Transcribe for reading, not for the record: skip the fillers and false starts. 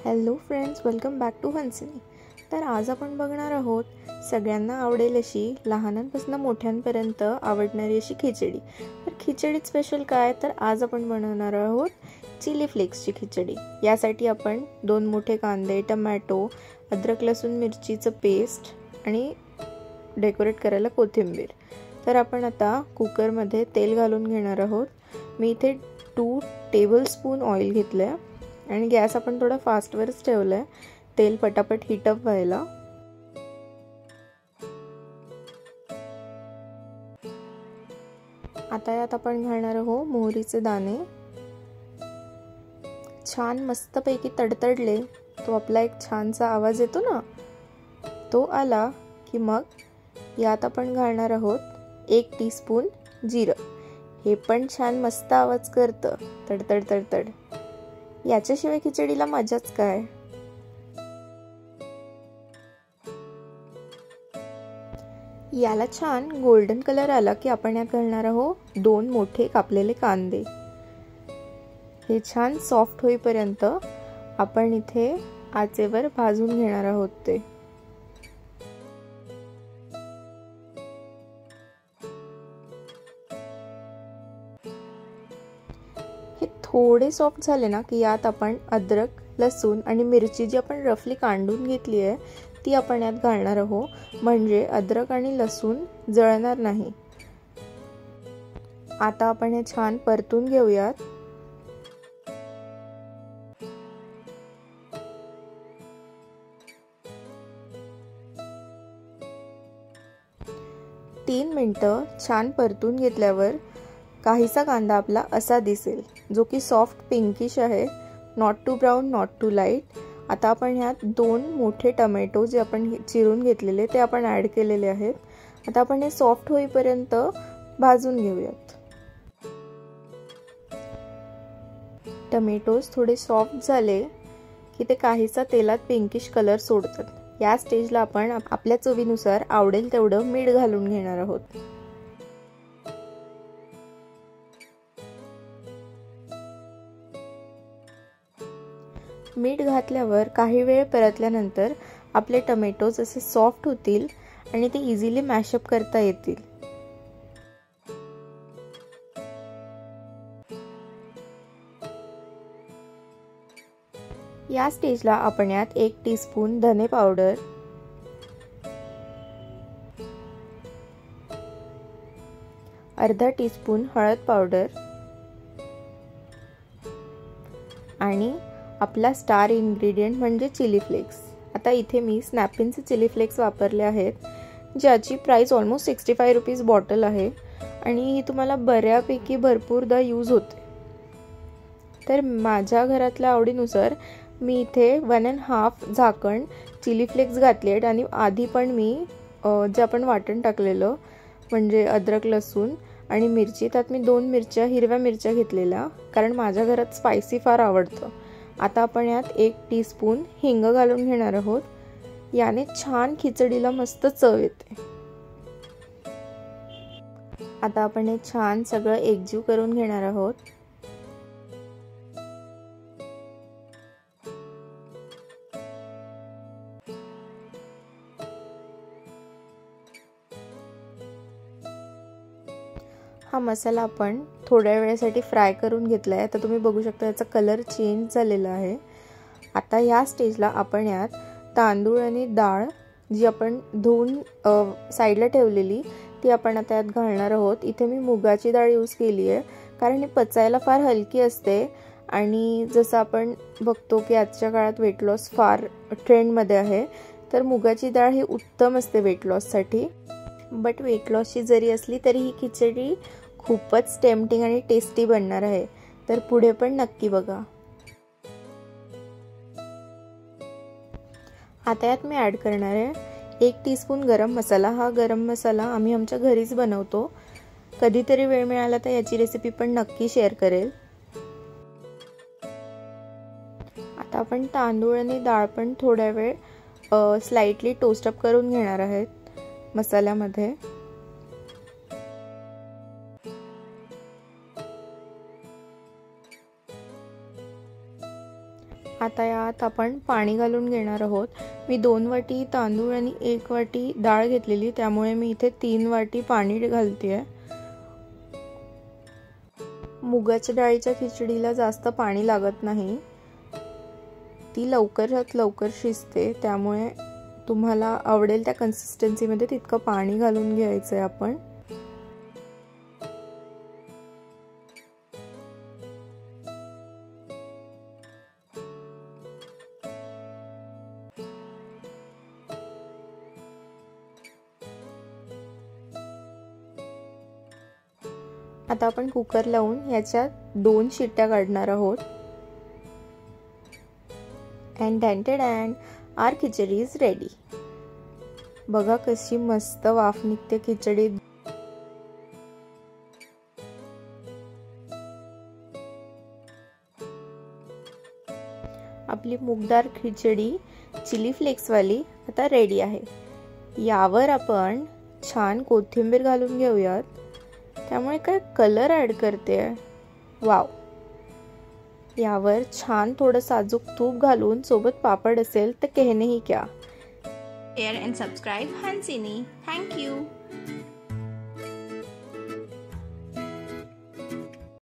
Hello friends, welcome back to Hansini. तर आज आपण बघणार आहोत सगळ्यांना आवडेल अशी लहानांपासून मोठ्यांपर्यंत आवडणारी अशी खिचडी। तर खिचडीत स्पेशल काय, तर आज आपण बनवणार आहोत चिली फ्लेक्सची खिचडी। यासाठी आपण 2 मोठे कांदे, टोमॅटो, अद्रक लसूण मिरचीचं पेस्ट आणि डेकोरेट करायला कोथिंबीर। तर आपण आता कुकरमध्ये तेल घालून घेणार आहोत। मी इथे 2 टेबलस्पून ऑइल घेतले आणि गॅस आपण थोडा फास्टवरच ठेवलाय, तेल पटापट हीट अप व्हायला। आता यात आपण घालणार आहोत मोहरीचे दाणे। छान मस्तपैकी तडतडले, तो आपला एक छानसा आवाज येतो ना, तो आला की मग यात आपण घालणार आहोत 1 टीस्पून जिरं। हे पण छान मस्त आवाज करतं, तडतड तडतड। याच्याशिवाय खिचडीला मजाच काय। याला छान गोल्डन कलर आला की आपण यात घालणार आहोत 2 मोठे कापलेले कांदे। हे छान सॉफ्ट होईपर्यंत आपण इथे आचेवर भाजून घेणार आहोत ते। हे थोडे सॉफ्ट झाले ना की यात आपण अद्रक, लसूण आणि मिरची जी आपण रफली कांडून घेतली आहे ती आपण यात घालणार आहोत, म्हणजे अद्रक आणि लसूण जळणार नाही। आता आपण हे छान परतून घेऊयात। तीन मिनिटं छान परतून घेतल्यावर काहीसा कांदा आपला असा दिसेल, जो की सॉफ्ट पिंकिश आहे, not too brown not too light. आता आपण ह्यात 2 मोठे टोमॅटो जे आपण चिरून घेतलेले ते आपण ऍड केलेले आहेत। आता आपण हे सॉफ्ट होईपर्यंत भाजून घेऊयात। टोमॅटोज थोडे सॉफ्ट झाले की ते काहीसा तेलात पिंकिश कलर सोडतात। या स्टेजला आपण आपल्या चवीनुसार आवडेल तेवढं मीठ घालून घेणार आहोत। मीठ घातल्यावर काही वेळ परतल्यानंतर आपले टोमॅटोज असे सॉफ्ट होतील आणि ते इझिली मॅशअप करता येतील। या स्टेजला आपण यात 1 टीस्पून धने पावडर, अर्धा टीस्पून हळद पावडर आणि आपला स्टार इन्ग्रेडियंट म्हणजे चिली फ्लेक्स। आता इथे मी स्नॅपिनचे चिली फ्लेक्स वापरले आहेत, ज्याची प्राइस ऑलमोस्ट 65 रुपीज बॉटल आहे आणि ही तुम्हाला बऱ्यापैकी भरपूरदा यूज होते। तर माझ्या घरातल्या आवडीनुसार मी इथे 1.5 झाकण चिली फ्लेक्स घातले आहेत आणि आधी पण मी जे आपण वाटण टाकलेलं म्हणजे अद्रक लसूण आणि मिरची, त्यात मी 2 हिरव्या मिरच्या घेतलेल्या, कारण माझ्या घरात स्पायसी फार आवडतं। आता आपण यात 1 टीस्पून हिंग घालून घेणार आहोत, याने छान खिचडीला मस्त चव येते। आता आपण हे छान सगळं एकजीव करून घेणार आहोत। हा मसाला आपण थोड्या वेळेसाठी फ्राय करून घेतलाय। आता तुम्ही बघू शकता याचा कलर चेंज झालेला आहे। आता या स्टेजला आपण यात तांदूळ आणि डाळ जी आपण धुवून साईडला ठेवलेली ती आपण आता यात घालणार आहोत। इथे मी मुगाची डाळ यूज केली आहे, कारण ही पचायला फार हलकी असते आणि जसं आपण बघतो की आजच्या काळात वेट लॉस फार ट्रेंडमध्ये आहे, तर मुगाची डाळ ही उत्तम असते वेट लॉससाठी। बट वेट लॉसची जरी असली तरी ही खिचडी खूपच टेम्पटिंग आणि टेस्टी बनणार आहे, तर पुढे पण नक्की बघा। आता यात मी ऍड करणार आहे 1 टीस्पून गरम मसाला। हा गरम मसाला आम्ही आमच्या घरीच बनवतो, कधीतरी वेळ मिळाला तर याची रेसिपी पण नक्की शेअर करेल। आता आपण तांदूळ आणि डाळ पण थोड्या वेळ स्लाइटली टोस्ट अप करून घेणार आहेत मसाल्यामध्ये। आता यात आपण पाणी घालून घेणार आहोत. मी 2 वाटी तांदूळ आणि 1 वाटी डाळ घेतलेली, त्यामुळे मी इथे 3 वाटी पाणी घालतेय. मुगाच्या डाळीच्या खिचडीला जास्त पाणी लागत नाही, ती लवकरात लवकर शिजते. त्यामुळे तुम्हाला आवडेल त्या कन्सिस्टन्सीमध्ये तितकं पाणी घालून घ्यायचंय आपण. आता आपण कुकर लावून याच्यात 2 शिट्ट्या काढणार आहोत. And our khichdi is ready. बघा कशी मस्त वाफ निघते खिचडीत. आपली मूगदार खिचडी चिली फ्लेक्स वाली आता रेडी आहे. यावर आपण छान कोथिंबीर घालून घेऊयात, त्यामुळे काय कलर ऍड करते. वाव. यावर छान थोडं साजूक तूप घालून सोबत पापड असेल तर कहने ही क्या. Share and subscribe Hansini. Thank you.